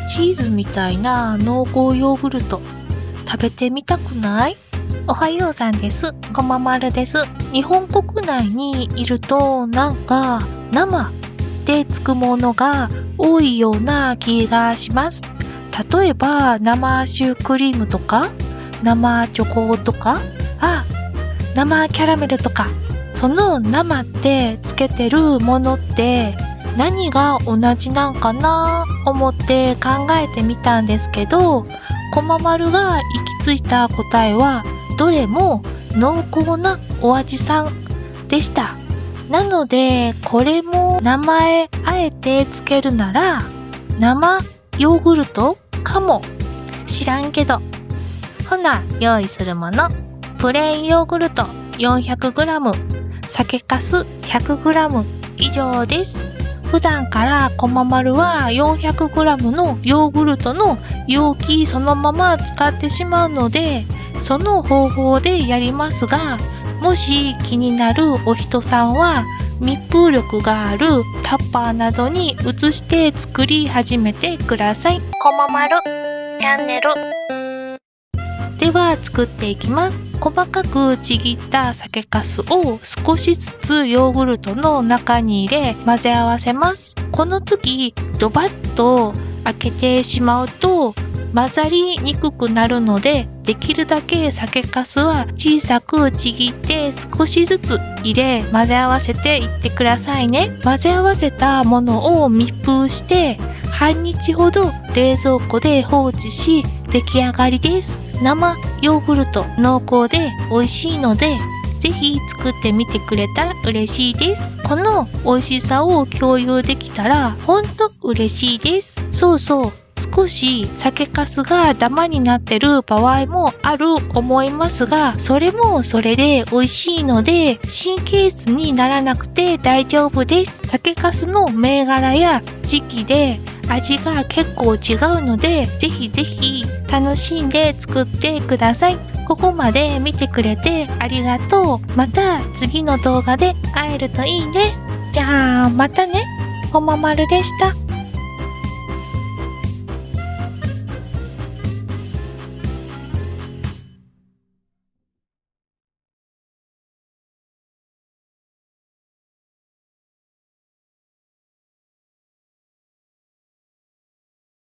チーズみたいな濃厚ヨーグルト食べてみたくない？おはようさんです。こままるです。日本国内にいるとなんか生でつくものが多いような気がします。例えば生シュークリームとか生チョコとか生キャラメルとか、その生ってつけてるものって何が同じなんかな思って考えてみたんですけど、こままるが行き着いた答えはどれも濃厚なお味さんでした。なのでこれも名前あえてつけるなら生ヨーグルトかもしらんけど。ほな用意するもの、プレーンヨーグルト 400g、 酒粕 100g 以上です。普段からこままるは 400g のヨーグルトの容器そのまま使ってしまうので、その方法でやりますが、もし気になるお人さんは密封力があるタッパーなどに移して作り始めてください。こままるチャンネルでは作っていきます。細かくちぎった酒粕を少しずつヨーグルトの中に入れ混ぜ合わせます。この時ドバッと開けてしまうと混ざりにくくなるので、できるだけ酒粕は小さくちぎって少しずつ入れ混ぜ合わせていってくださいね。混ぜ合わせたものを密封して半日ほど冷蔵庫で放置し出来上がりです。生ヨーグルト濃厚で美味しいので、ぜひ作ってみてくれたら嬉しいです。この美味しさを共有できたらほんと嬉しいです。そうそう、少し酒粕がダマになってる場合もある思いますが、それもそれで美味しいので神経質にならなくて大丈夫です。酒粕の銘柄や時期で味が結構違うので、ぜひぜひ楽しんで作ってください。ここまで見てくれてありがとう。また次の動画で会えるといいね。じゃあまたね。こままるでした。